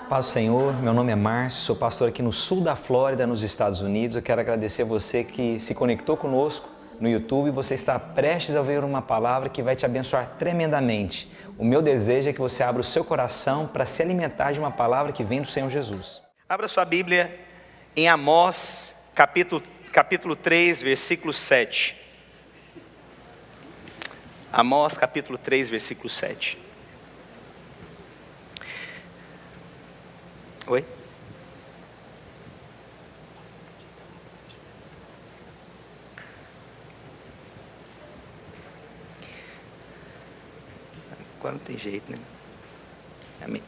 Paz do Senhor, meu nome é Márcio, sou pastor aqui no sul da Flórida, nos Estados Unidos. Eu quero agradecer a você que se conectou conosco no YouTube. Você está prestes a ouvir uma palavra que vai te abençoar tremendamente. O meu desejo é que você abra o seu coração para se alimentar de uma palavra que vem do Senhor Jesus. Abra sua Bíblia em Amós, capítulo 3, versículo 7. Amós, capítulo 3, versículo 7. Oi? Agora não tem jeito, né?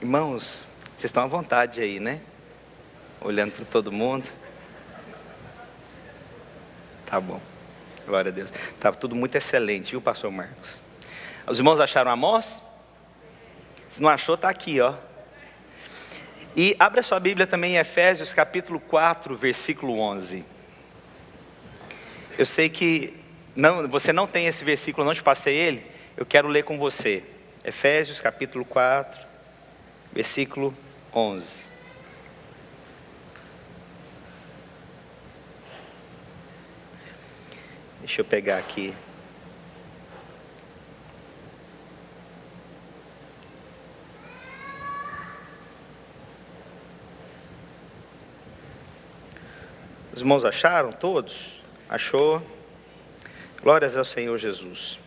Irmãos, vocês estão à vontade aí, né? Olhando para todo mundo. Tá bom. Glória a Deus. Tá tudo muito excelente, viu, pastor Marcos? Os irmãos acharam Amós? Se não achou, tá aqui, ó. E abra sua Bíblia também em Efésios capítulo 4, versículo 11. Eu sei que você não tem esse versículo, não te passei ele. Eu quero ler com você. Efésios capítulo 4, versículo 11. Deixa eu pegar aqui. Os irmãos acharam todos? Achou? Glórias ao Senhor Jesus.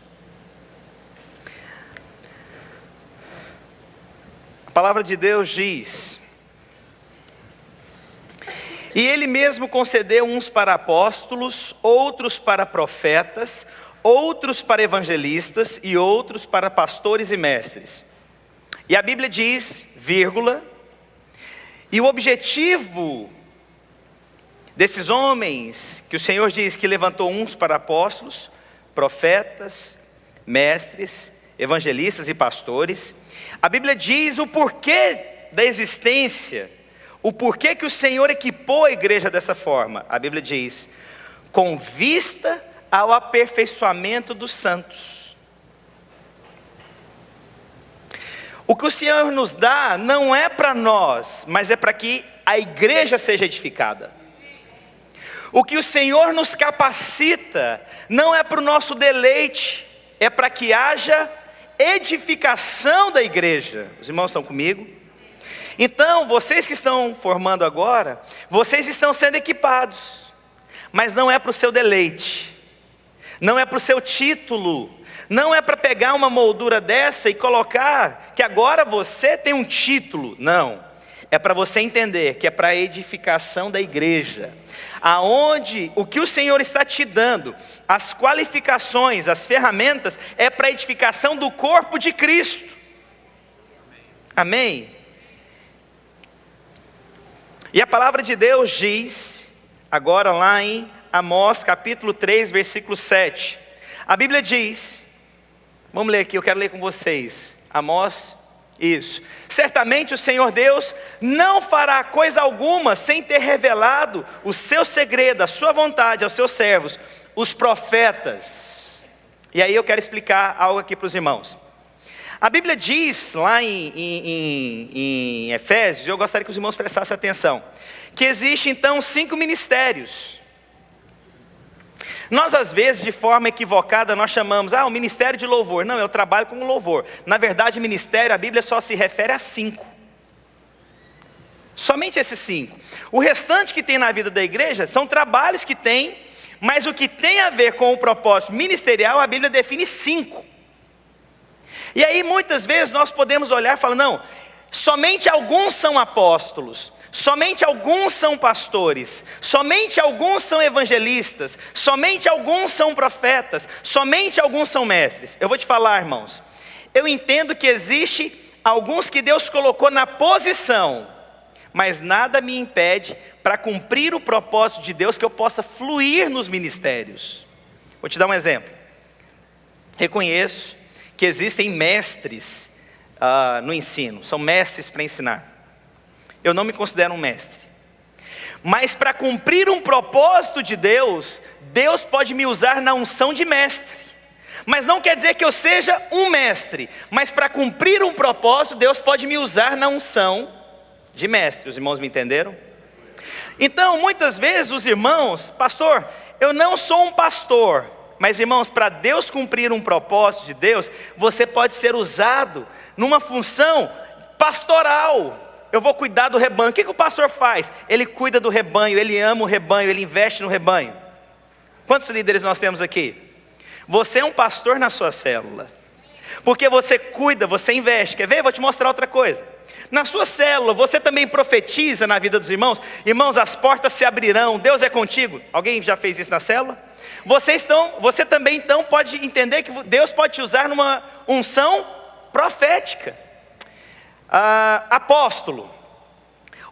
A palavra de Deus diz: e Ele mesmo concedeu uns para apóstolos, outros para profetas, outros para evangelistas e outros para pastores e mestres. E a Bíblia diz, vírgula, e o objetivo desses homens, que o Senhor diz que levantou uns para apóstolos, profetas, mestres, evangelistas e pastores, a Bíblia diz o porquê da existência, o porquê que o Senhor equipou a igreja dessa forma. A Bíblia diz, com vista ao aperfeiçoamento dos santos. O que o Senhor nos dá não é para nós, mas é para que a igreja seja edificada. O que o Senhor nos capacita não é para o nosso deleite, é para que haja edificação da igreja. Os irmãos estão comigo? Então, vocês que estão formando agora, vocês estão sendo equipados, mas não é para o seu deleite, não é para o seu título, não é para pegar uma moldura dessa e colocar que agora você tem um título, não. É para você entender que é para a edificação da igreja, aonde o que o Senhor está te dando, as qualificações, as ferramentas, é para a edificação do corpo de Cristo. Amém? E a palavra de Deus diz, agora lá em Amós capítulo 3, versículo 7. A Bíblia diz, vamos ler aqui, eu quero ler com vocês. Amós, isso. Certamente o Senhor Deus não fará coisa alguma sem ter revelado o seu segredo, a sua vontade aos seus servos, os profetas. E aí eu quero explicar algo aqui para os irmãos. A Bíblia diz lá em Efésios, eu gostaria que os irmãos prestassem atenção, que existe então 5 ministérios. Nós às vezes, de forma equivocada, nós chamamos, o ministério de louvor. Não, eu trabalho com louvor. Na verdade, ministério, a Bíblia só se refere a 5. Somente esses 5. O restante que tem na vida da igreja são trabalhos que tem, mas o que tem a ver com o propósito ministerial, a Bíblia define 5. E aí muitas vezes nós podemos olhar e falar, não, somente alguns são apóstolos, somente alguns são pastores, somente alguns são evangelistas, somente alguns são profetas, somente alguns são mestres. Eu vou te falar, irmãos, eu entendo que existe alguns que Deus colocou na posição, mas nada me impede para cumprir o propósito de Deus que eu possa fluir nos ministérios. Vou te dar um exemplo. Reconheço que existem mestres no ensino, são mestres para ensinar. Eu não me considero um mestre, mas para cumprir um propósito de Deus, Deus pode me usar na unção de mestre. Mas não quer dizer que eu seja um mestre, mas para cumprir um propósito, Deus pode me usar na unção de mestre. Os irmãos me entenderam? Então, muitas vezes os irmãos, pastor, eu não sou um pastor, mas irmãos, para Deus cumprir um propósito de Deus, você pode ser usado numa função pastoral. Eu vou cuidar do rebanho. O que o pastor faz? Ele cuida do rebanho, ele ama o rebanho, ele investe no rebanho. Quantos líderes nós temos aqui? Você é um pastor na sua célula, porque você cuida, você investe. Quer ver? Eu vou te mostrar outra coisa. Na sua célula, você também profetiza na vida dos irmãos. Irmãos, as portas se abrirão, Deus é contigo. Alguém já fez isso na célula? Você também então pode entender que Deus pode te usar numa unção profética. Apóstolo.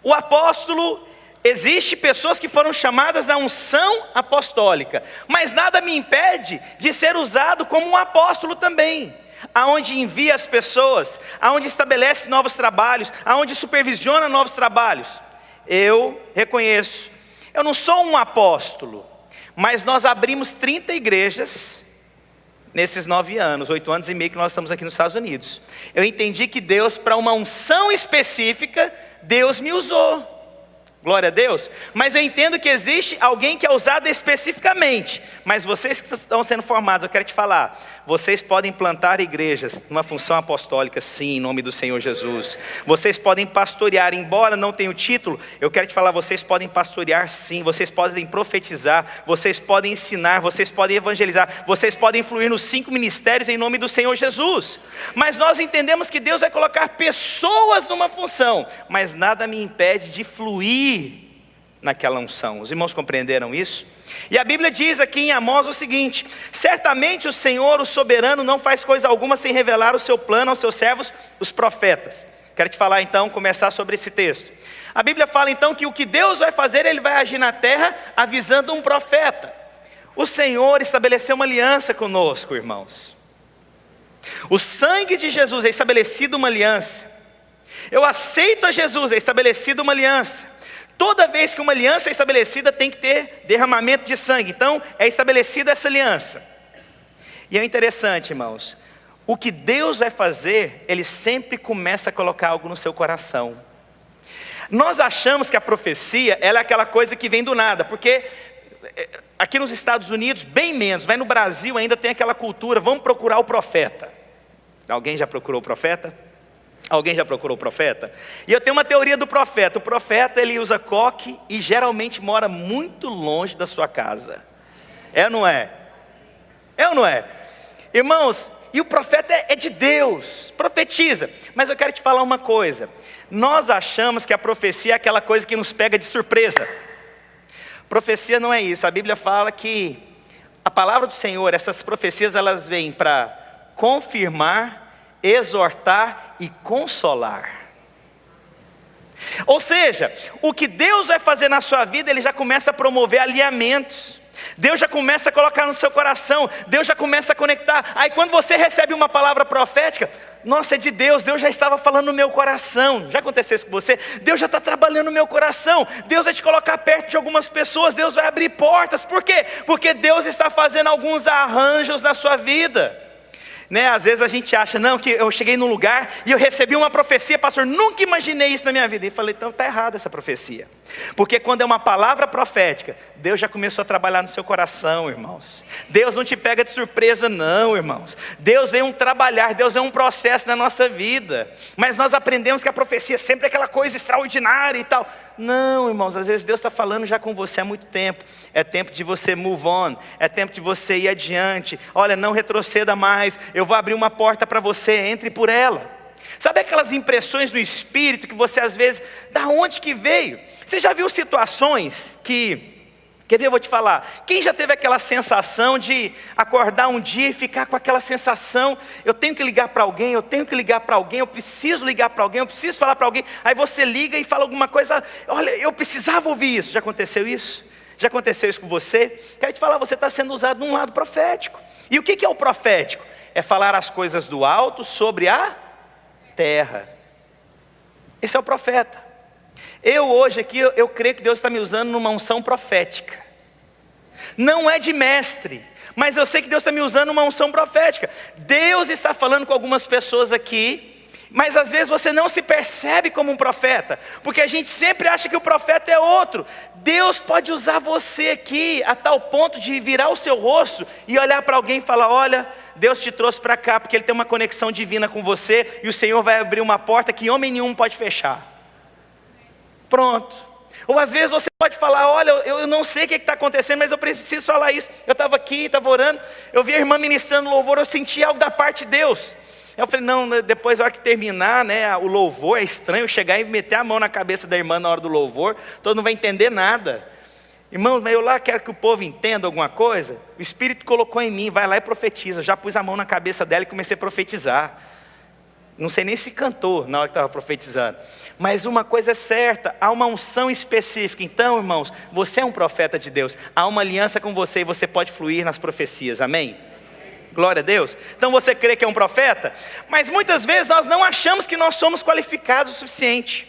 O apóstolo, existe pessoas que foram chamadas na unção apostólica, mas nada me impede de ser usado como um apóstolo também, aonde envia as pessoas, aonde estabelece novos trabalhos, aonde supervisiona novos trabalhos. Eu reconheço, eu não sou um apóstolo, mas nós abrimos 30 igrejas nesses 9 anos, 8 anos e meio que nós estamos aqui nos Estados Unidos. Eu entendi que Deus, para uma unção específica, Deus me usou. Glória a Deus. Mas eu entendo que existe alguém que é usado especificamente. Mas vocês que estão sendo formados, eu quero te falar, vocês podem plantar igrejas numa função apostólica, sim, em nome do Senhor Jesus. Vocês podem pastorear, embora não tenha o título, eu quero te falar, vocês podem pastorear sim, vocês podem profetizar, vocês podem ensinar, vocês podem evangelizar, vocês podem influir nos 5 ministérios em nome do Senhor Jesus. Mas nós entendemos que Deus vai colocar pessoas numa função, mas nada me impede de fluir naquela unção. Os irmãos compreenderam isso? E a Bíblia diz aqui em Amós o seguinte: certamente o Senhor, o soberano, não faz coisa alguma sem revelar o seu plano aos seus servos, os profetas. Quero te falar então, começar sobre esse texto. A Bíblia fala então que o que Deus vai fazer, Ele vai agir na terra avisando um profeta. O Senhor estabeleceu uma aliança conosco, irmãos. O sangue de Jesus é estabelecido uma aliança. Eu aceito a Jesus, é estabelecida uma aliança. Toda vez que uma aliança é estabelecida, tem que ter derramamento de sangue. Então, é estabelecida essa aliança. E é interessante, irmãos, o que Deus vai fazer, Ele sempre começa a colocar algo no seu coração. Nós achamos que a profecia, ela é aquela coisa que vem do nada, porque aqui nos Estados Unidos, bem menos, mas no Brasil ainda tem aquela cultura, vamos procurar o profeta. Alguém já procurou o profeta? Alguém já procurou o profeta? E eu tenho uma teoria do profeta. O profeta, ele usa coque e geralmente mora muito longe da sua casa. É ou não é? É ou não é? Irmãos, e o profeta é de Deus, profetiza. Mas eu quero te falar uma coisa. Nós achamos que a profecia é aquela coisa que nos pega de surpresa. Profecia não é isso. A Bíblia fala que a palavra do Senhor, essas profecias, elas vêm para confirmar, exortar e consolar. Ou seja, o que Deus vai fazer na sua vida, Ele já começa a promover alinhamentos. Deus já começa a colocar no seu coração, Deus já começa a conectar. Aí quando você recebe uma palavra profética, nossa, é de Deus, Deus já estava falando no meu coração. Já aconteceu isso com você? Deus já está trabalhando no meu coração. Deus vai te colocar perto de algumas pessoas, Deus vai abrir portas. Por quê? Porque Deus está fazendo alguns arranjos na sua vida. Às vezes a gente acha, não, que eu cheguei num lugar e eu recebi uma profecia, pastor, nunca imaginei isso na minha vida. E falei, então está errada essa profecia. Porque quando é uma palavra profética, Deus já começou a trabalhar no seu coração, irmãos. Deus não te pega de surpresa não, irmãos. Deus vem trabalhar, Deus é um processo na nossa vida. Mas nós aprendemos que a profecia é sempre aquela coisa extraordinária e tal. Não, irmãos, às vezes Deus está falando já com você há muito tempo. É tempo de você move on, é tempo de você ir adiante. Olha, não retroceda mais, eu vou abrir uma porta para você, entre por ela. Sabe aquelas impressões do Espírito que você às vezes, da onde que veio? Você já viu situações que, quer ver, eu vou te falar, quem já teve aquela sensação de acordar um dia e ficar com aquela sensação, eu tenho que ligar para alguém, eu tenho que ligar para alguém, eu preciso ligar para alguém, eu preciso falar para alguém, aí você liga e fala alguma coisa, olha, eu precisava ouvir isso. Já aconteceu isso? Já aconteceu isso com você? Quero te falar, você está sendo usado num lado profético. E o que é o profético? É falar as coisas do alto sobre a terra. Esse é o profeta. Eu hoje aqui, eu creio que Deus está me usando numa unção profética. Não é de mestre, mas eu sei que Deus está me usando numa unção profética. Deus está falando com algumas pessoas aqui, Mas às vezes você não se percebe como um profeta, porque a gente sempre acha que o profeta é outro. Deus pode usar você aqui a tal ponto de virar o seu rosto e olhar para alguém e falar: olha, Deus te trouxe para cá porque Ele tem uma conexão divina com você, e o Senhor vai abrir uma porta que homem nenhum pode fechar. Pronto. Ou às vezes você pode falar: olha, eu não sei o que está acontecendo, mas eu preciso falar isso. Eu estava aqui, estava orando, eu vi a irmã ministrando louvor, eu senti algo da parte de Deus. Eu falei: não, depois na hora que terminar, né, o louvor, é estranho chegar e meter a mão na cabeça da irmã na hora do louvor, todo mundo vai entender nada. Irmão, mas eu lá quero que o povo entenda alguma coisa. O Espírito colocou em mim: vai lá e profetiza. Eu já pus a mão na cabeça dela e comecei a profetizar. Não sei nem se cantou na hora que estava profetizando. Mas uma coisa é certa, há uma unção específica. Então, irmãos, você é um profeta de Deus. Há uma aliança com você e você pode fluir nas profecias, amém? Glória a Deus. Então você crê que é um profeta? Mas muitas vezes nós não achamos que nós somos qualificados o suficiente.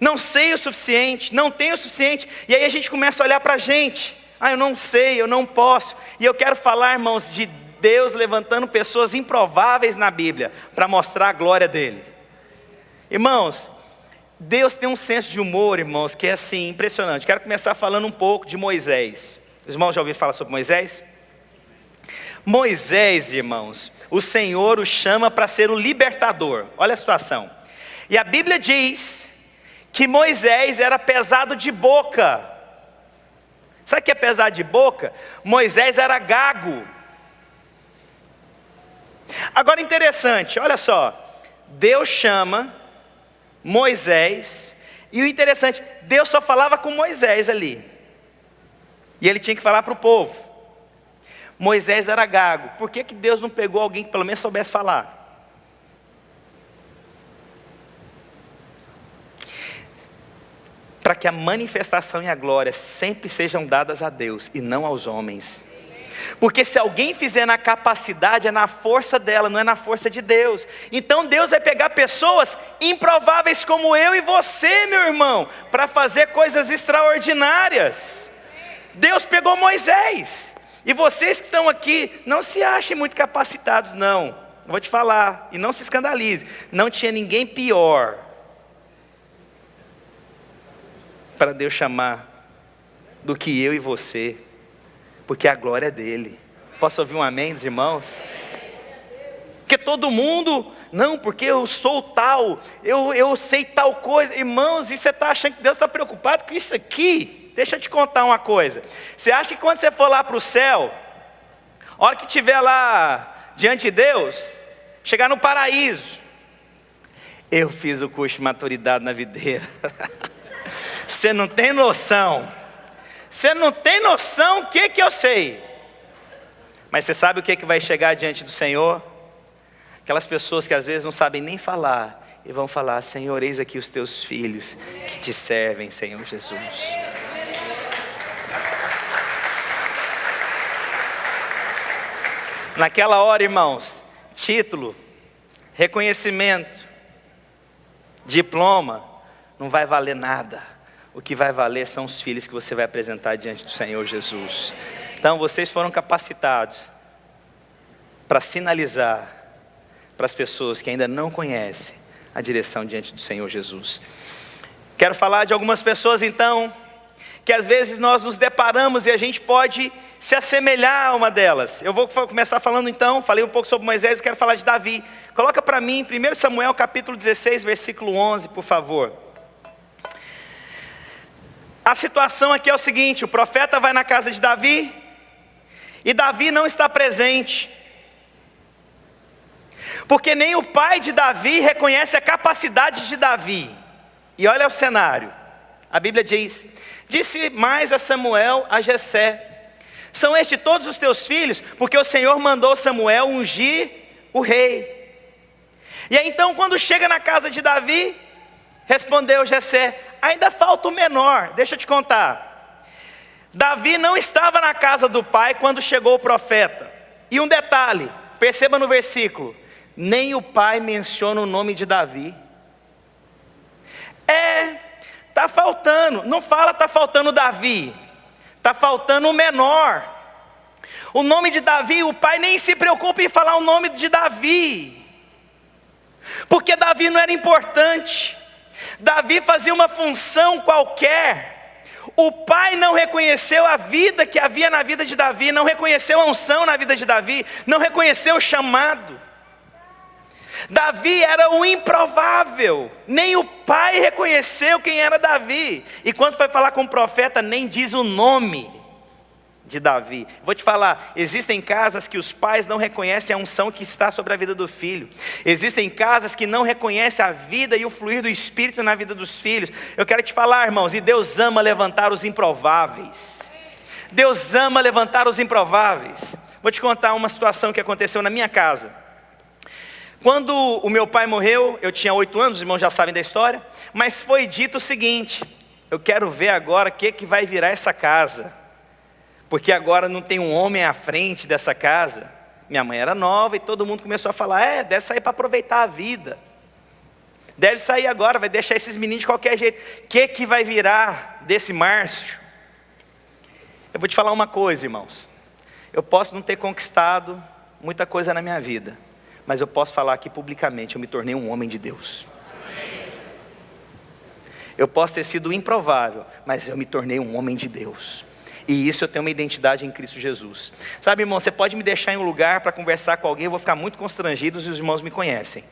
Não sei o suficiente, não tenho o suficiente. E aí a gente começa a olhar para a gente: ah, eu não sei, eu não posso. E eu quero falar, irmãos, de Deus levantando pessoas improváveis na Bíblia para mostrar a glória dele. Irmãos, Deus tem um senso de humor, irmãos, que é assim, impressionante. Quero começar falando um pouco de Moisés. Os irmãos já ouviram falar sobre Moisés? Moisés, irmãos, o Senhor o chama para ser o libertador. Olha a situação. E a Bíblia diz que Moisés era pesado de boca. Sabe o que é pesado de boca? Moisés era gago. Agora interessante, olha só. Deus chama Moisés, e o interessante, Deus só falava com Moisés ali. E ele tinha que falar para o povo. Moisés era gago. Por que Deus não pegou alguém que pelo menos soubesse falar? Para que a manifestação e a glória sempre sejam dadas a Deus e não aos homens. Porque se alguém fizer na capacidade, é na força dela, não é na força de Deus. Então Deus vai pegar pessoas improváveis como eu e você, meu irmão, para fazer coisas extraordinárias. Deus pegou Moisés. E vocês que estão aqui, não se achem muito capacitados, não. Vou te falar, e não se escandalize. Não tinha ninguém pior para Deus chamar do que eu e você. Porque a glória é dele. Posso ouvir um amém dos irmãos? Porque todo mundo, não, porque eu sou tal, eu sei tal coisa. Irmãos, e você está achando que Deus está preocupado com isso aqui? Deixa eu te contar uma coisa. Você acha que quando você for lá para o céu, a hora que estiver lá diante de Deus, chegar no paraíso: eu fiz o curso de maturidade na videira. Você não tem noção. Você não tem noção o que eu sei. Mas você sabe o que vai chegar diante do Senhor? Aquelas pessoas que às vezes não sabem nem falar, e vão falar: Senhor, eis aqui os teus filhos que te servem, Senhor Jesus. Naquela hora, irmãos, título, reconhecimento, diploma, não vai valer nada. O que vai valer são os filhos que você vai apresentar diante do Senhor Jesus. Então vocês foram capacitados para sinalizar para as pessoas que ainda não conhecem a direção diante do Senhor Jesus. Quero falar de algumas pessoas então, que às vezes nós nos deparamos e a gente pode se assemelhar a uma delas. Eu vou começar falando então, falei um pouco sobre Moisés, eu quero falar de Davi. Coloca para mim 1 Samuel capítulo 16, versículo 11, por favor. A situação aqui é o seguinte: o profeta vai na casa de Davi, e Davi não está presente, porque nem o pai de Davi reconhece a capacidade de Davi. E olha o cenário, a Bíblia diz: disse mais a Samuel a Jessé: são estes todos os teus filhos? Porque o Senhor mandou Samuel ungir o rei. E aí então, quando chega na casa de Davi, respondeu Jessé: ainda falta o menor. Deixa eu te contar. Davi não estava na casa do pai quando chegou o profeta. E um detalhe, perceba no versículo: nem o pai menciona o nome de Davi. Está faltando, não fala está faltando Davi, está faltando o menor. O nome de Davi, o pai nem se preocupa em falar o nome de Davi. Porque Davi não era importante. Davi fazia uma função qualquer. O pai não reconheceu a vida que havia na vida de Davi, não reconheceu a unção na vida de Davi, não reconheceu o chamado. Davi era o improvável, nem o pai reconheceu quem era Davi. E quando foi falar com o profeta, nem diz o nome de Davi. Vou te falar, existem casas que os pais não reconhecem a unção que está sobre a vida do filho. Existem casas que não reconhecem a vida e o fluir do Espírito na vida dos filhos. Eu quero te falar, irmãos, e Deus ama levantar os improváveis. Deus ama levantar os improváveis. Vou te contar uma situação que aconteceu na minha casa. Quando o meu pai morreu, eu tinha 8 anos, os irmãos já sabem da história, mas foi dito o seguinte: eu quero ver agora o que vai virar essa casa, porque agora não tem um homem à frente dessa casa. Minha mãe era nova e todo mundo começou a falar, deve sair para aproveitar a vida, deve sair agora, vai deixar esses meninos de qualquer jeito, o que vai virar desse Márcio? Eu vou te falar uma coisa, irmãos, eu posso não ter conquistado muita coisa na minha vida, mas eu posso falar aqui publicamente, eu me tornei um homem de Deus. Eu posso ter sido improvável, mas eu me tornei um homem de Deus. E isso eu tenho uma identidade em Cristo Jesus. Sabe, irmão, você pode me deixar em um lugar para conversar com alguém, eu vou ficar muito constrangido e os irmãos me conhecem.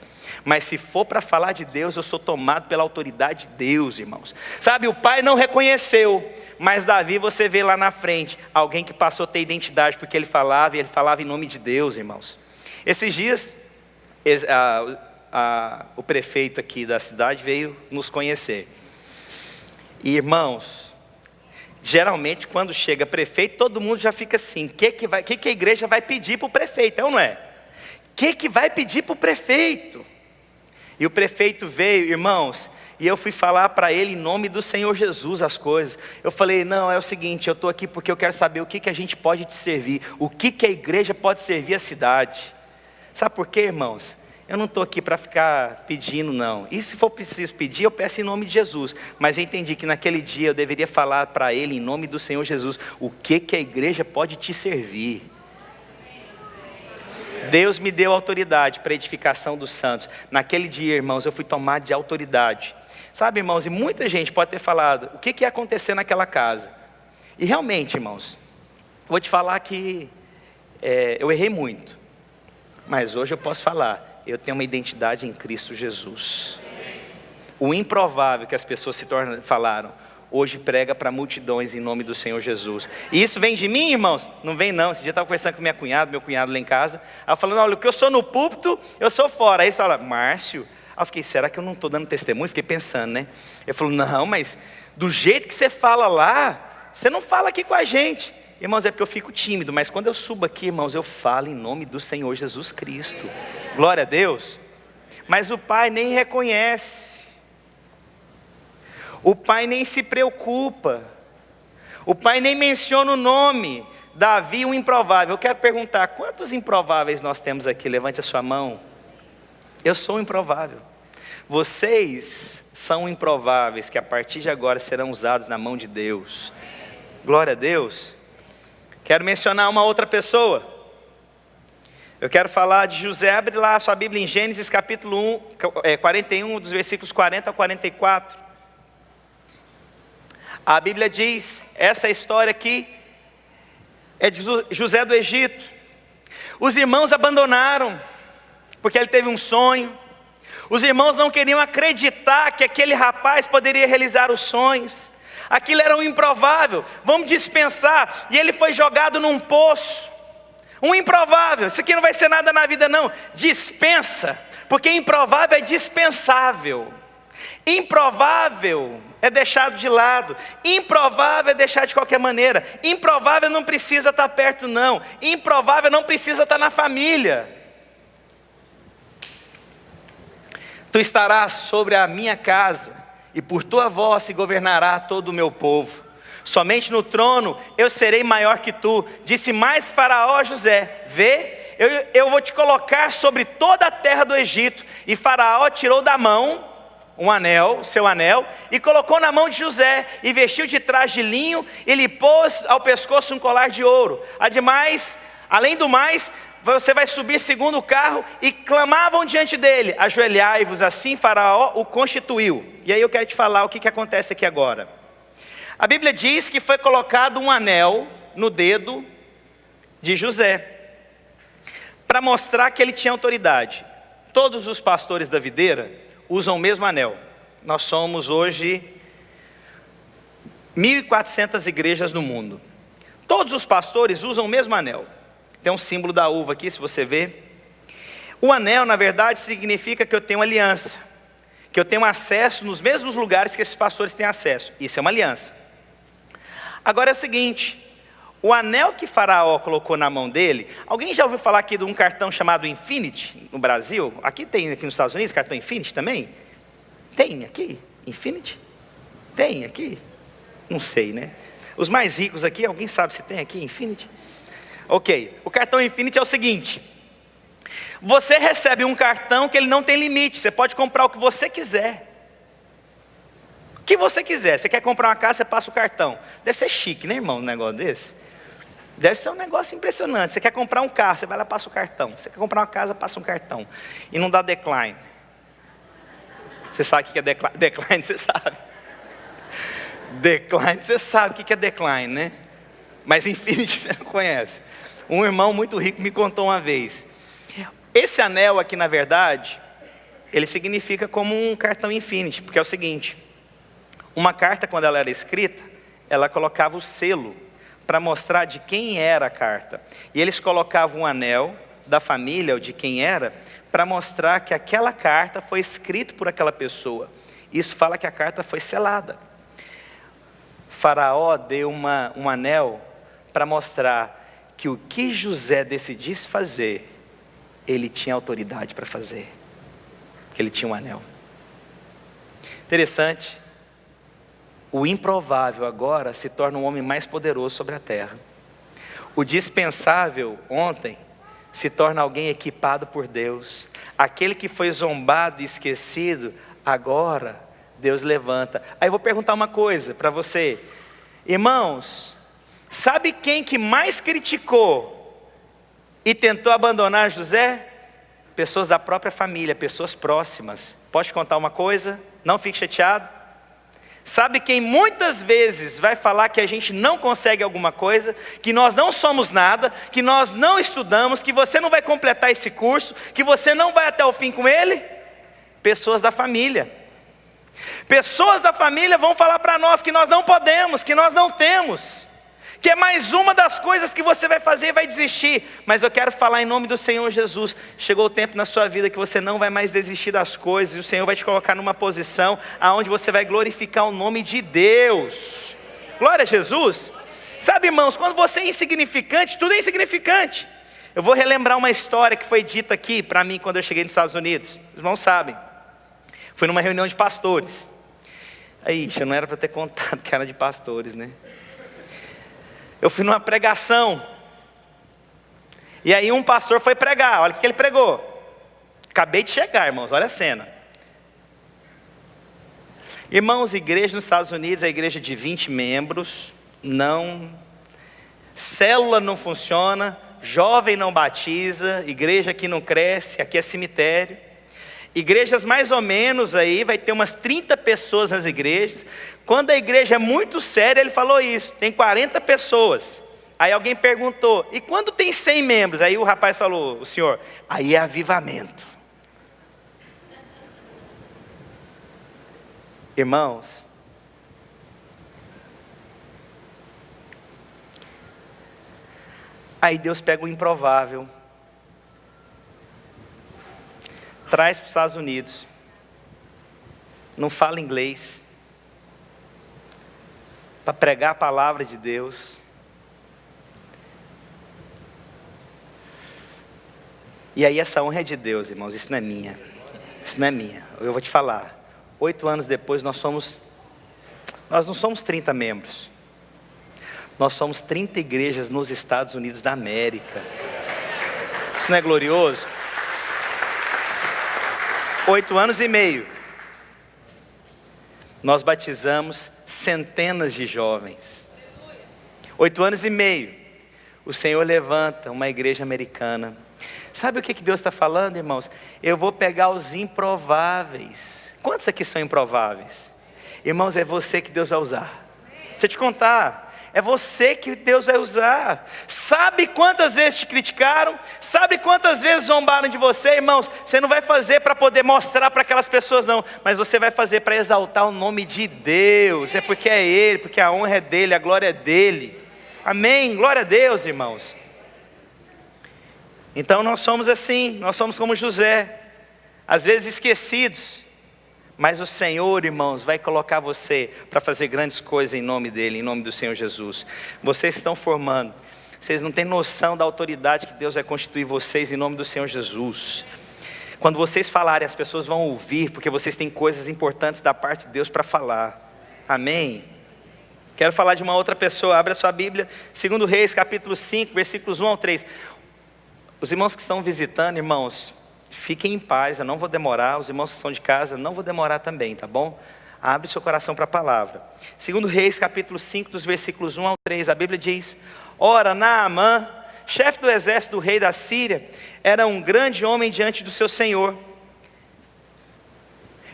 Mas se for para falar de Deus, eu sou tomado pela autoridade de Deus, irmãos. Sabe, o pai não reconheceu, mas Davi, você vê lá na frente, alguém que passou a ter identidade, porque ele falava em nome de Deus, irmãos. Esses dias, o prefeito aqui da cidade veio nos conhecer. E, irmãos, geralmente quando chega prefeito, todo mundo já fica assim, o que a igreja vai pedir para o prefeito, é ou não é? O que vai pedir para o prefeito? E o prefeito veio, irmãos, e eu fui falar para ele em nome do Senhor Jesus as coisas. Eu falei, não, é o seguinte, eu estou aqui porque eu quero saber o que a gente pode te servir, o que a igreja pode servir a cidade. Sabe por quê, irmãos? Eu não estou aqui para ficar pedindo, não. E se for preciso pedir, eu peço em nome de Jesus. Mas eu entendi que naquele dia eu deveria falar para ele, em nome do Senhor Jesus, o que a igreja pode te servir. Deus me deu autoridade para a edificação dos santos. Naquele dia, irmãos, eu fui tomado de autoridade. Sabe, irmãos, e muita gente pode ter falado, o que ia acontecer naquela casa? E realmente, irmãos, vou te falar que eu errei muito. Mas hoje eu posso falar, eu tenho uma identidade em Cristo Jesus. O improvável que as pessoas falaram, hoje prega para multidões em nome do Senhor Jesus. E isso vem de mim, irmãos? Não vem não. Esse dia eu estava conversando com meu cunhado lá em casa. Aí eu falando, olha, o que eu sou no púlpito, eu sou fora. Aí ele fala, Márcio. Aí eu fiquei, será que eu não estou dando testemunho? Fiquei pensando, né? Ele falou, não, mas do jeito que você fala lá, você não fala aqui com a gente. Irmãos, é porque eu fico tímido, mas quando eu subo aqui, irmãos, eu falo em nome do Senhor Jesus Cristo. Glória a Deus. Mas o pai nem reconhece. O pai nem se preocupa. O pai nem menciona o nome. Davi, um improvável. Eu quero perguntar, quantos improváveis nós temos aqui? Levante a sua mão. Eu sou um improvável. Vocês são improváveis que a partir de agora serão usados na mão de Deus. Glória a Deus. Quero mencionar uma outra pessoa. Eu quero falar de José. Abre lá a sua Bíblia em Gênesis capítulo 41, dos versículos 40 a 44. A Bíblia diz, essa história aqui é de José do Egito. Os irmãos abandonaram, porque ele teve um sonho. Os irmãos não queriam acreditar que aquele rapaz poderia realizar os sonhos. Aquilo era um improvável, vamos dispensar. E ele foi jogado num poço. Um improvável, isso aqui não vai ser nada na vida não. Dispensa, porque improvável é dispensável. Improvável é deixado de lado. Improvável é deixar de qualquer maneira. Improvável não precisa estar perto não. Improvável não precisa estar na família. Tu estarás sobre a minha casa, e por tua voz se governará todo o meu povo. Somente no trono eu serei maior que tu. Disse mais Faraó a José, vê, eu vou te colocar sobre toda a terra do Egito. E Faraó tirou da mão um anel, seu anel, e colocou na mão de José, e vestiu de traje de linho, e lhe pôs ao pescoço um colar de ouro. Além do mais, você vai subir segundo o carro, e clamavam diante dele: ajoelhai-vos, assim Faraó o constituiu. E aí eu quero te falar o que acontece aqui agora. A Bíblia diz que foi colocado um anel no dedo de José, para mostrar que ele tinha autoridade. Todos os pastores da videira usam o mesmo anel. Nós somos hoje 1.400 igrejas no mundo. Todos os pastores usam o mesmo anel. Tem um símbolo da uva aqui, se você ver. O anel, na verdade, significa que eu tenho aliança, que eu tenho acesso nos mesmos lugares que esses pastores têm acesso. Isso é uma aliança. Agora é o seguinte: o anel que Faraó colocou na mão dele, alguém já ouviu falar aqui de um cartão chamado Infinity no Brasil? Aqui tem, aqui nos Estados Unidos, cartão Infinity também? Tem aqui? Infinity? Tem aqui? Não sei, né? Os mais ricos aqui, alguém sabe se tem aqui Infinity? Ok, o cartão Infinity é o seguinte: você recebe um cartão que ele não tem limite, você pode comprar o que você quiser. O que você quiser. Você quer comprar uma casa, você passa o cartão. Deve ser chique, né, irmão, um negócio desse? Deve ser um negócio impressionante. Você quer comprar um carro, você vai lá e passa o cartão. Você quer comprar uma casa, passa um cartão. E não dá decline. Você sabe o que é decline? Decline, você sabe. Decline, você sabe o que é decline, né? Mas Infinity você não conhece. Um irmão muito rico me contou uma vez. Esse anel aqui, na verdade, ele significa como um cartão Infinity, porque é o seguinte: uma carta, quando ela era escrita, ela colocava o selo para mostrar de quem era a carta. E eles colocavam um anel da família, ou de quem era, para mostrar que aquela carta foi escrita por aquela pessoa. Isso fala que a carta foi selada. Faraó deu um anel para mostrar que o que José decidisse fazer, ele tinha autoridade para fazer, porque ele tinha um anel. Interessante, o improvável agora se torna um homem mais poderoso sobre a terra. O dispensável ontem se torna alguém equipado por Deus. Aquele que foi zombado e esquecido, agora Deus levanta. Aí eu vou perguntar uma coisa para você, irmãos: sabe quem que mais criticou e tentou abandonar José? Pessoas da própria família, pessoas próximas. Pode contar uma coisa? Não fique chateado. Sabe quem muitas vezes vai falar que a gente não consegue alguma coisa, que nós não somos nada, que nós não estudamos, que você não vai completar esse curso, que você não vai até o fim com ele? Pessoas da família. Pessoas da família vão falar para nós que nós não podemos, que nós não temos, que é mais uma das coisas que você vai fazer e vai desistir. Mas eu quero falar em nome do Senhor Jesus: chegou o tempo na sua vida que você não vai mais desistir das coisas, e o Senhor vai te colocar numa posição aonde você vai glorificar o nome de Deus. Glória a Jesus. Sabe, irmãos, quando você é insignificante, tudo é insignificante. Eu vou relembrar uma história que foi dita aqui para mim quando eu cheguei nos Estados Unidos. Os irmãos sabem. Fui numa reunião de pastores. Aí, não era para ter contado que era de pastores, né? Eu fui numa pregação. E aí um pastor foi pregar. Olha o que ele pregou. Acabei de chegar, irmãos, olha a cena. Irmãos, igreja nos Estados Unidos é igreja de 20 membros. Não. Célula não funciona. Jovem não batiza. Igreja aqui não cresce. Aqui é cemitério. Igrejas mais ou menos aí, vai ter umas 30 pessoas nas igrejas. Quando a igreja é muito séria, ele falou isso, tem 40 pessoas. Aí alguém perguntou: e quando tem 100 membros? Aí o rapaz falou: o senhor, aí é avivamento. Irmãos, aí Deus pega o improvável, traz para os Estados Unidos, não fala inglês, para pregar a palavra de Deus. E aí essa honra é de Deus, irmãos, isso não é minha. Isso não é minha. Eu vou te falar, 8 anos depois nós não somos 30 membros. Nós somos 30 igrejas nos Estados Unidos da América. Isso não é glorioso? 8 anos e meio, nós batizamos centenas de jovens. 8 anos e meio, o Senhor levanta uma igreja americana. Sabe o que Deus está falando, irmãos? Eu vou pegar os improváveis. Quantos aqui são improváveis? Irmãos, é você que Deus vai usar. Deixa eu te contar. É você que Deus vai usar. Sabe quantas vezes te criticaram? Sabe quantas vezes zombaram de você, irmãos? Você não vai fazer para poder mostrar para aquelas pessoas não, mas você vai fazer para exaltar o nome de Deus. É porque é Ele, porque a honra é dEle, a glória é dEle. Amém? Glória a Deus, irmãos. Então nós somos assim, nós somos como José, às vezes esquecidos. Mas o Senhor, irmãos, vai colocar você para fazer grandes coisas em nome dEle, em nome do Senhor Jesus. Vocês estão formando, vocês não têm noção da autoridade que Deus vai constituir vocês em nome do Senhor Jesus. Quando vocês falarem, as pessoas vão ouvir, porque vocês têm coisas importantes da parte de Deus para falar. Amém? Quero falar de uma outra pessoa, abre a sua Bíblia, 2 Reis, capítulo 5, versículos 1 ao 3. Os irmãos que estão visitando, irmãos, fiquem em paz, eu não vou demorar. Os irmãos que estão de casa, não vou demorar também, tá bom? Abre seu coração para a palavra. 2 Reis, capítulo 5, dos versículos 1 ao 3, a Bíblia diz: Ora, Naamã, chefe do exército do rei da Síria, era um grande homem diante do seu senhor,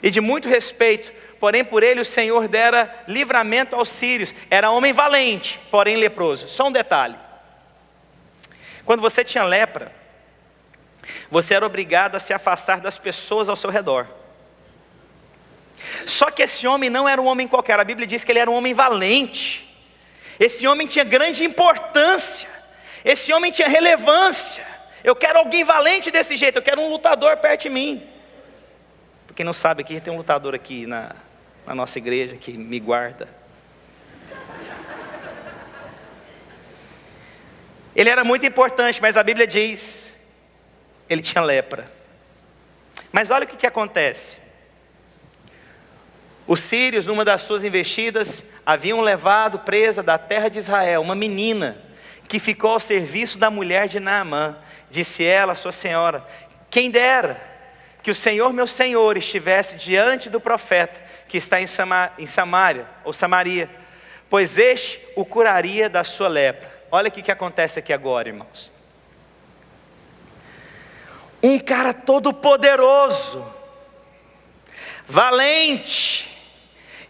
e de muito respeito, porém por ele o Senhor dera livramento aos sírios. Era homem valente, porém leproso. Só um detalhe: quando você tinha lepra, você era obrigado a se afastar das pessoas ao seu redor. Só que esse homem não era um homem qualquer. A Bíblia diz que ele era um homem valente. Esse homem tinha grande importância. Esse homem tinha relevância. Eu quero alguém valente desse jeito. Eu quero um lutador perto de mim. Para quem não sabe, aqui tem um lutador aqui na nossa igreja que me guarda. Ele era muito importante, mas a Bíblia diz: ele tinha lepra. Mas olha o que acontece. Os sírios, numa das suas investidas, haviam levado presa da terra de Israel uma menina que ficou ao serviço da mulher de Naamã. Disse ela, sua senhora: quem dera que o Senhor meu Senhor estivesse diante do profeta que está em Samaria, ou Samaria, pois este o curaria da sua lepra. Olha o que acontece aqui agora, irmãos. Um cara todo poderoso, valente,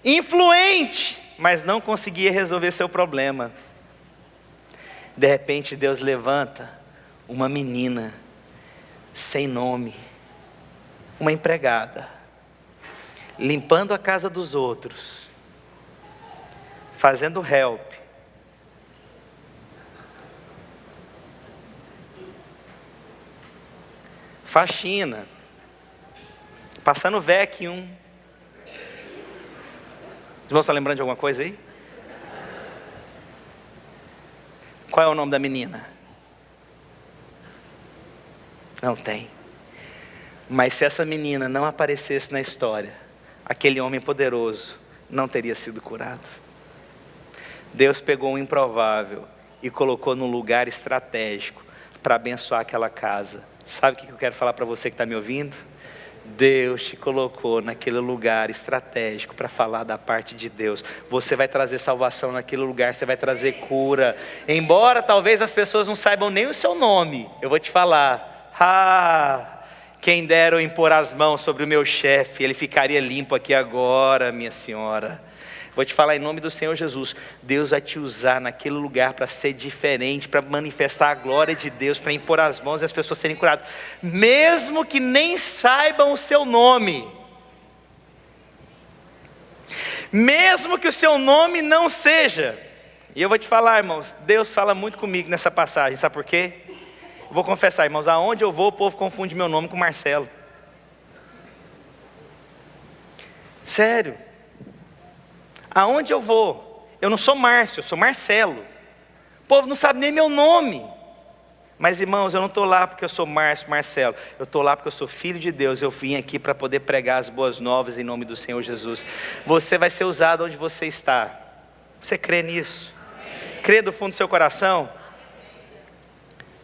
influente, mas não conseguia resolver seu problema. De repente Deus levanta uma menina sem nome, uma empregada, limpando a casa dos outros, fazendo help, faxina, passando vacuum. Os irmãos estão lembrando de alguma coisa aí? Qual é o nome da menina? Não tem. Mas se essa menina não aparecesse na história, aquele homem poderoso não teria sido curado. Deus pegou um improvável e colocou num lugar estratégico para abençoar aquela casa. Sabe o que eu quero falar para você que está me ouvindo? Deus te colocou naquele lugar estratégico para falar da parte de Deus. Você vai trazer salvação naquele lugar, você vai trazer cura. Embora talvez as pessoas não saibam nem o seu nome, eu vou te falar: quem dera eu impor as mãos sobre o meu chefe, ele ficaria limpo aqui agora, minha senhora. Vou te falar em nome do Senhor Jesus: Deus vai te usar naquele lugar para ser diferente, para manifestar a glória de Deus, para impor as mãos e as pessoas serem curadas, mesmo que nem saibam o seu nome, mesmo que o seu nome não seja. E eu vou te falar, irmãos, Deus fala muito comigo nessa passagem, sabe por quê? Eu vou confessar, irmãos, aonde eu vou o povo confunde meu nome com Marcelo. Sério. Aonde eu vou, eu não sou Márcio, eu sou Marcelo. O povo não sabe nem meu nome. Mas irmãos, eu não estou lá porque eu sou Márcio, Marcelo. Eu estou lá porque eu sou filho de Deus. Eu vim aqui para poder pregar as boas novas em nome do Senhor Jesus. Você vai ser usado onde você está. Você crê nisso? Crê do fundo do seu coração?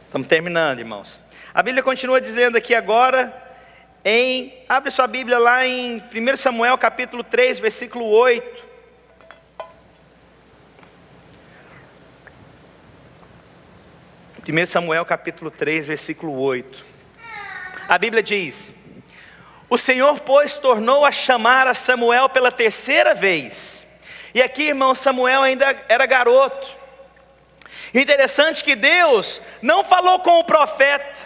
Estamos terminando, irmãos. A Bíblia continua dizendo aqui agora, abre sua Bíblia lá em 1 Samuel capítulo 3, versículo 8. 1 Samuel capítulo 3, versículo 8. A Bíblia diz: o Senhor, pois, tornou a chamar a Samuel pela terceira vez. E aqui, irmão, Samuel ainda era garoto. E o interessante é que Deus não falou com o profeta,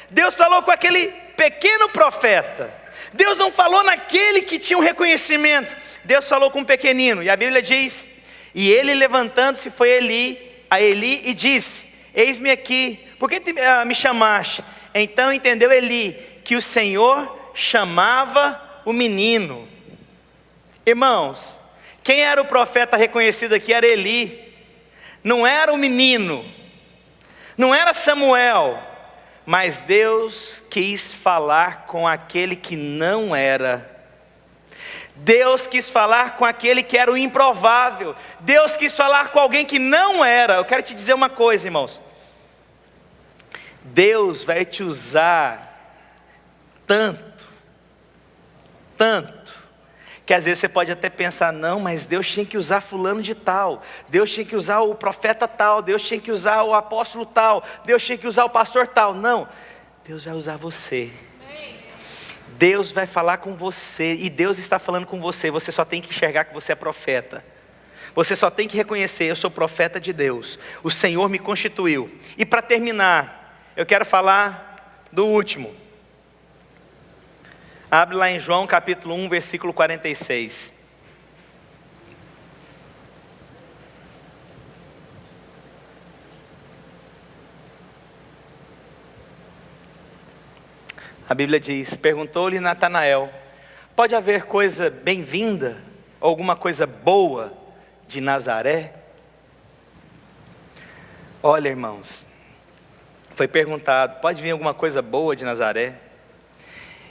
Deus falou com aquele pequeno profeta. Deus não falou naquele que tinha um reconhecimento, Deus falou com o pequenino. E a Bíblia diz: e ele, levantando-se, foi a Eli e disse: eis-me aqui, por que me chamaste? Então entendeu Eli que o Senhor chamava o menino. Irmãos, quem era o profeta reconhecido aqui era Eli, não era o menino, não era Samuel, mas Deus quis falar com aquele que não era. Deus quis falar com aquele que era o improvável. Deus quis falar com alguém que não era. Eu quero te dizer uma coisa, irmãos. Deus vai te usar tanto, que às vezes você pode até pensar: não, mas Deus tinha que usar fulano de tal, Deus tinha que usar o profeta tal, Deus tinha que usar o apóstolo tal, Deus tinha que usar o pastor tal. Não, Deus vai usar você. Deus vai falar com você, e Deus está falando com você. Você só tem que enxergar que você é profeta. Você só tem que reconhecer: eu sou profeta de Deus, o Senhor me constituiu. E para terminar, eu quero falar do último. Abre lá em João capítulo 1, versículo 46. A Bíblia diz: perguntou-lhe Natanael: pode haver coisa bem-vinda, ou alguma coisa boa de Nazaré? Olha, irmãos, foi perguntado: pode vir alguma coisa boa de Nazaré?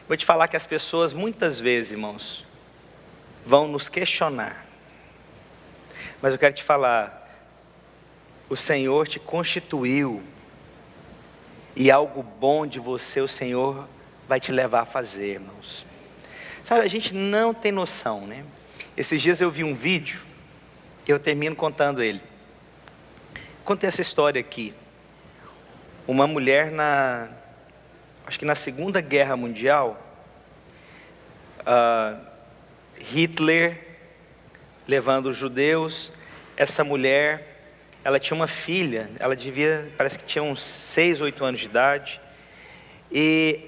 Vou te falar que as pessoas muitas vezes, irmãos, vão nos questionar. Mas eu quero te falar: o Senhor te constituiu, e algo bom de você o Senhor vai te levar a fazer, irmãos. Sabe, a gente não tem noção, né? Esses dias eu vi um vídeo, e eu termino contando ele. Contei essa história aqui. Uma mulher acho que na Segunda Guerra Mundial, Hitler levando os judeus. Essa mulher, ela tinha uma filha, ela parece que tinha uns 6, 8 anos de idade. E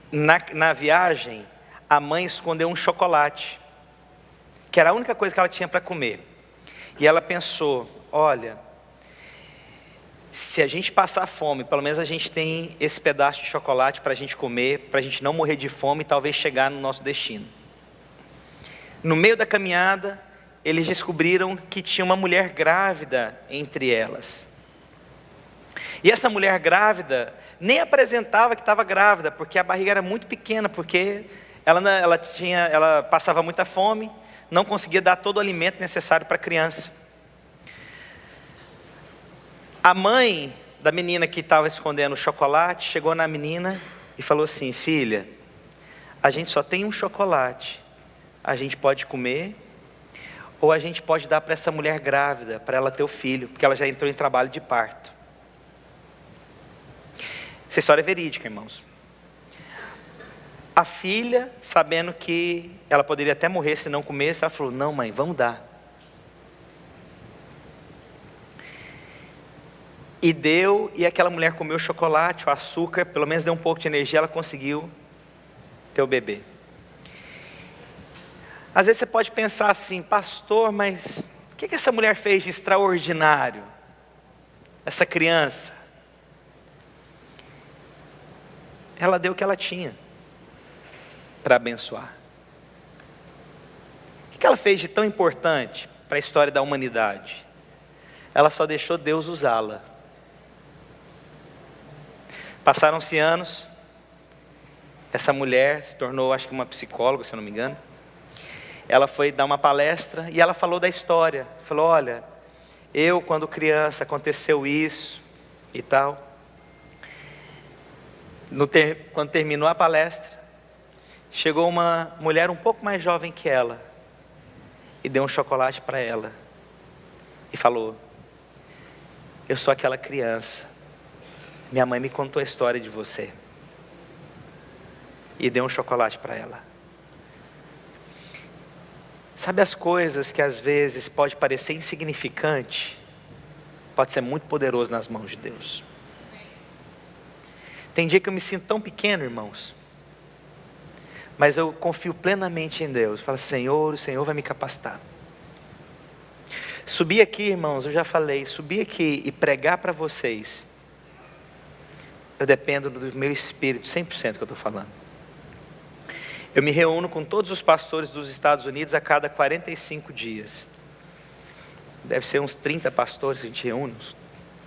na viagem, a mãe escondeu um chocolate, que era a única coisa que ela tinha para comer. E ela pensou: olha, se a gente passar fome, pelo menos a gente tem esse pedaço de chocolate para a gente comer, para a gente não morrer de fome e talvez chegar no nosso destino. No meio da caminhada, eles descobriram que tinha uma mulher grávida entre elas. E essa mulher grávida nem apresentava que estava grávida, porque a barriga era muito pequena, porque ela passava muita fome, não conseguia dar todo o alimento necessário para a criança. A mãe da menina que estava escondendo o chocolate chegou na menina e falou assim: filha, a gente só tem um chocolate, a gente pode comer, ou a gente pode dar para essa mulher grávida, para ela ter o filho, porque ela já entrou em trabalho de parto. Essa história é verídica, irmãos. A filha, sabendo que ela poderia até morrer se não comesse, ela falou: não, mãe, vamos dar. E deu, e aquela mulher comeu o chocolate, o açúcar, pelo menos deu um pouco de energia, ela conseguiu ter o bebê. Às vezes você pode pensar assim: pastor, mas o que essa mulher fez de extraordinário? Essa criança. Ela deu o que ela tinha para abençoar. O que ela fez de tão importante para a história da humanidade? Ela só deixou Deus usá-la. Passaram-se anos, essa mulher se tornou, acho que uma psicóloga, se eu não me engano. Ela foi dar uma palestra e ela falou da história. Falou: olha, eu quando criança aconteceu isso e tal. Quando terminou a palestra, chegou uma mulher um pouco mais jovem que ela e deu um chocolate para ela e falou: eu sou aquela criança minha mãe me contou a história de você. E deu um chocolate para ela. Sabe as coisas que às vezes pode parecer insignificante, pode ser muito poderoso nas mãos de Deus. Tem dia que eu me sinto tão pequeno, irmãos, mas eu confio plenamente em Deus. Falo, Senhor, o Senhor vai me capacitar. Subir aqui, irmãos, eu já falei, subir aqui e pregar para vocês, eu dependo do meu espírito, 100% que eu estou falando. Eu me reúno com todos os pastores dos Estados Unidos a cada 45 dias. Deve ser uns 30 pastores que a gente reúne,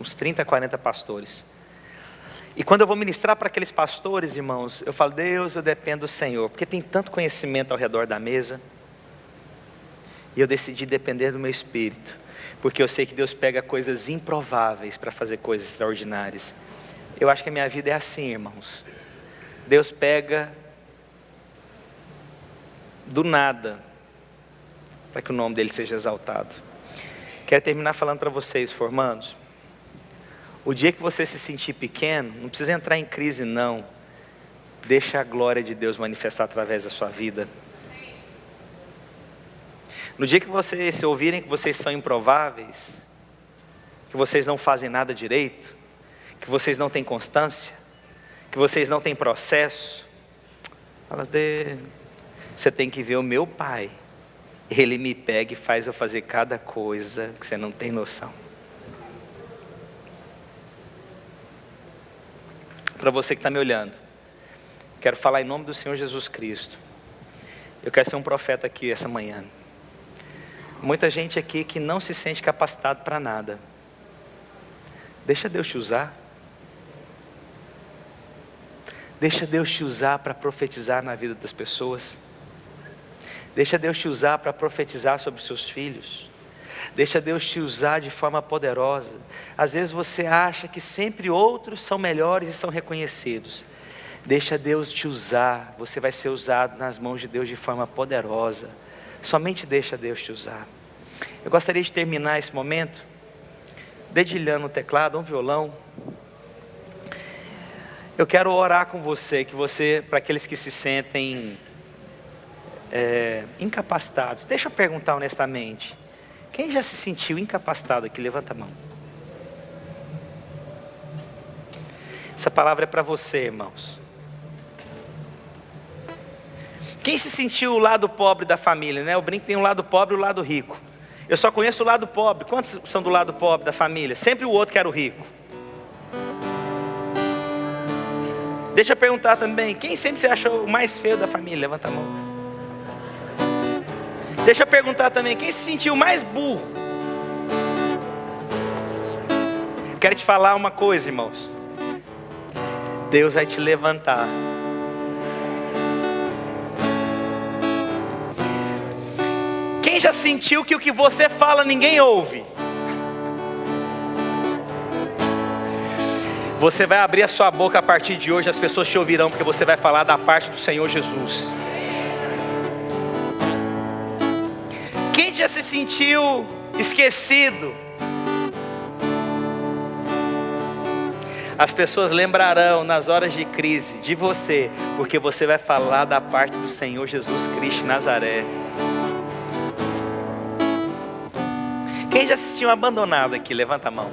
uns 30, 40 pastores. E quando eu vou ministrar para aqueles pastores, irmãos, eu falo, Deus, eu dependo do Senhor, porque tem tanto conhecimento ao redor da mesa. E eu decidi depender do meu espírito, porque eu sei que Deus pega coisas improváveis para fazer coisas extraordinárias. Eu acho que a minha vida é assim, irmãos. Deus pega do nada, para que o nome dele seja exaltado. Quero terminar falando para vocês, formandos. O dia que você se sentir pequeno, não precisa entrar em crise não. Deixa a glória de Deus manifestar através da sua vida. No dia que vocês se ouvirem que vocês são improváveis, que vocês não fazem nada direito, que vocês não têm constância, que vocês não têm processo, fala, você tem que ver o meu pai. Ele me pega e faz eu fazer cada coisa que você não tem noção. Para você que está me olhando, quero falar em nome do Senhor Jesus Cristo. Eu quero ser um profeta aqui essa manhã. Muita gente aqui que não se sente capacitado para nada. Deixa Deus te usar. Deixa Deus te usar para profetizar na vida das pessoas. Deixa Deus te usar para profetizar sobre os seus filhos. Deixa Deus te usar de forma poderosa. Às vezes você acha que sempre outros são melhores e são reconhecidos. Deixa Deus te usar. Você vai ser usado nas mãos de Deus de forma poderosa. Somente deixa Deus te usar. Eu gostaria de terminar esse momento dedilhando um teclado, um violão. Eu quero orar com você, para aqueles que se sentem incapacitados. Deixa eu perguntar honestamente. Quem já se sentiu incapacitado aqui? Levanta a mão. Essa palavra é para você, irmãos. Quem se sentiu o lado pobre da família, né? Eu brinco que tem um lado pobre e o lado rico. Eu só conheço o lado pobre. Quantos são do lado pobre da família? Sempre o outro que era o rico. Deixa eu perguntar também, quem sempre se achou o mais feio da família? Levanta a mão. Deixa eu perguntar também, quem se sentiu mais burro? Quero te falar uma coisa, irmãos. Deus vai te levantar. Quem já sentiu que o que você fala ninguém ouve? Você vai abrir a sua boca a partir de hoje, as pessoas te ouvirão, porque você vai falar da parte do Senhor Jesus. Quem já se sentiu esquecido? As pessoas lembrarão nas horas de crise de você, porque você vai falar da parte do Senhor Jesus Cristo de Nazaré. Quem já se sentiu abandonado aqui? Levanta a mão.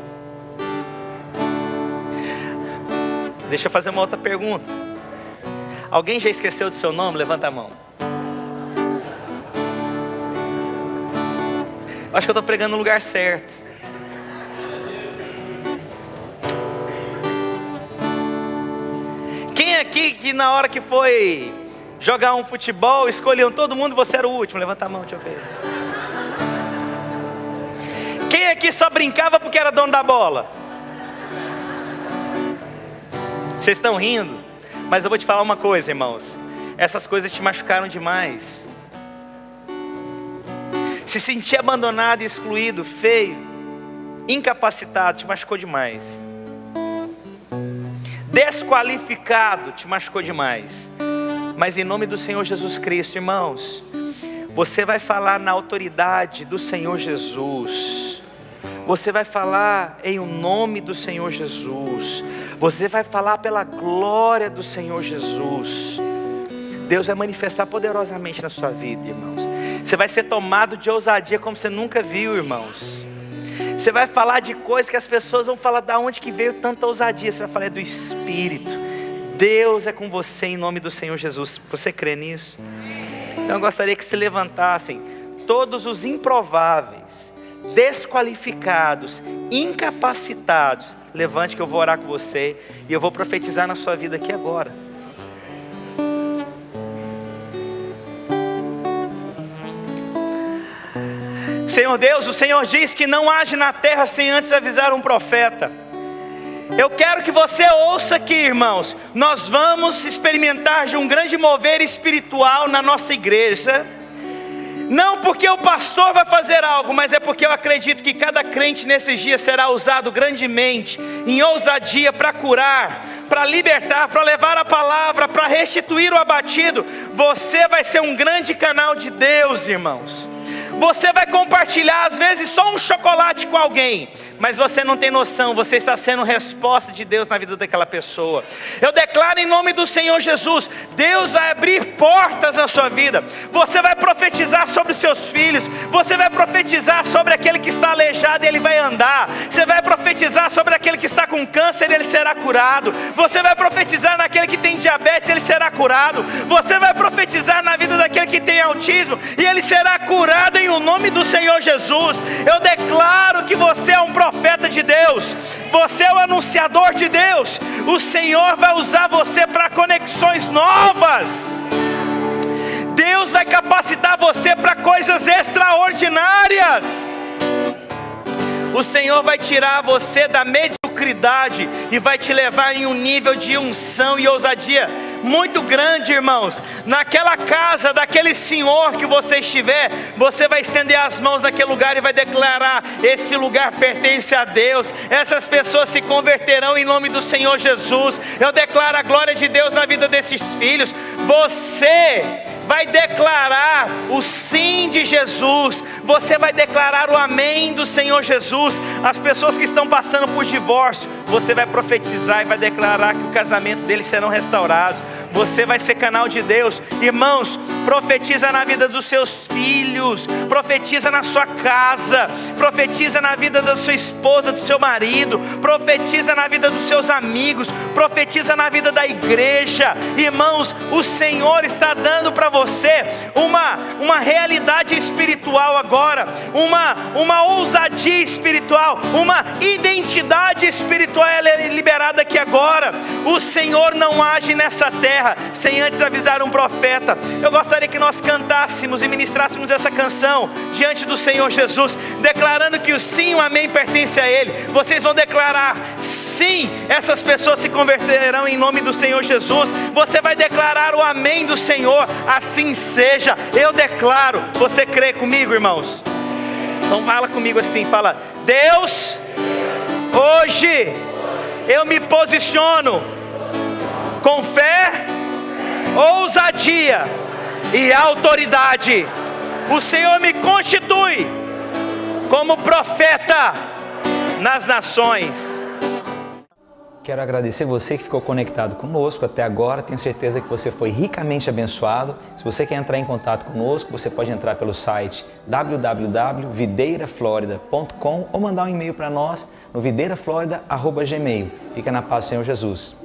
Deixa eu fazer uma outra pergunta. Alguém já esqueceu do seu nome? Levanta a mão. Acho que eu estou pregando no lugar certo. Quem aqui que na hora que foi jogar um futebol, escolhiam todo mundo, você era o último? Levanta a mão, deixa eu ver. Quem aqui só brincava porque era dono da bola? Vocês estão rindo, mas eu vou te falar uma coisa, irmãos. Essas coisas te machucaram demais. Se sentir abandonado, excluído, feio, incapacitado, te machucou demais. Desqualificado, te machucou demais. Mas em nome do Senhor Jesus Cristo, irmãos, você vai falar na autoridade do Senhor Jesus. Você vai falar em o nome do Senhor Jesus. Você vai falar pela glória do Senhor Jesus. Deus vai manifestar poderosamente na sua vida, irmãos. Você vai ser tomado de ousadia como você nunca viu, irmãos. Você vai falar de coisas que as pessoas vão falar: da onde que veio tanta ousadia? Você vai falar: é do Espírito. Deus é com você em nome do Senhor Jesus. Você crê nisso? Então eu gostaria que se levantassem todos os improváveis, desqualificados, incapacitados. Levante que eu vou orar com você e eu vou profetizar na sua vida aqui agora. Senhor Deus, o Senhor diz que não age na terra sem antes avisar um profeta. Eu quero que você ouça aqui, irmãos. Nós vamos experimentar de um grande mover espiritual na nossa igreja. Não porque o pastor vai fazer algo, mas é porque eu acredito que cada crente nesses dias será usado grandemente, em ousadia, para curar, para libertar, para levar a palavra, para restituir o abatido. Você vai ser um grande canal de Deus, irmãos. Você vai compartilhar às vezes só um chocolate com alguém, mas você não tem noção, você está sendo resposta de Deus na vida daquela pessoa. Eu declaro em nome do Senhor Jesus, Deus vai abrir portas na sua vida. Você vai profetizar sobre os seus filhos. Você vai profetizar sobre aquele que está aleijado e ele vai andar. Você vai profetizar sobre aquele que está com câncer e ele será curado. Você vai profetizar naquele que tem diabetes e ele será curado. Você vai profetizar na vida daquele que tem autismo e ele será curado em o nome do Senhor Jesus. Eu declaro que você é um profeta de Deus. Você é o anunciador de Deus. O Senhor vai usar você para conexões novas. Deus vai capacitar você para coisas extraordinárias. O Senhor vai tirar você da mediocridade e vai te levar em um nível de unção e ousadia muito grande, irmãos. Naquela casa daquele senhor que você estiver, você vai estender as mãos naquele lugar e vai declarar: esse lugar pertence a Deus. Essas pessoas se converterão em nome do Senhor Jesus. Eu declaro a glória de Deus na vida desses filhos. Você vai declarar o sim de Jesus. Você vai declarar o amém do Senhor Jesus. As pessoas que estão passando por divórcio, você vai profetizar e vai declarar que o casamento deles serão restaurados. Você vai ser canal de Deus. Irmãos, profetiza na vida dos seus filhos, profetiza na sua casa, profetiza na vida da sua esposa, do seu marido, profetiza na vida dos seus amigos, profetiza na vida da igreja. Irmãos, o Senhor está dando para você uma realidade espiritual agora, uma ousadia espiritual, uma identidade espiritual é liberada aqui agora. O Senhor não age nessa terra sem antes avisar um profeta. Eu gostaria que nós cantássemos e ministrássemos essa canção diante do Senhor Jesus, declarando que o sim e o amém pertence a Ele. Vocês vão declarar: sim, essas pessoas se converterão em nome do Senhor Jesus. Você vai declarar o amém do Senhor. Assim seja. Eu declaro. Você crê comigo, irmãos? Então fala comigo assim, fala: Deus, hoje eu me posiciono com fé, ousadia e autoridade. O Senhor me constitui como profeta nas nações. Quero agradecer você que ficou conectado conosco até agora. Tenho certeza que você foi ricamente abençoado. Se você quer entrar em contato conosco, você pode entrar pelo site www.videiraflorida.com ou mandar um e-mail para nós no videiraflorida@gmail.com. Fica na paz do Senhor Jesus.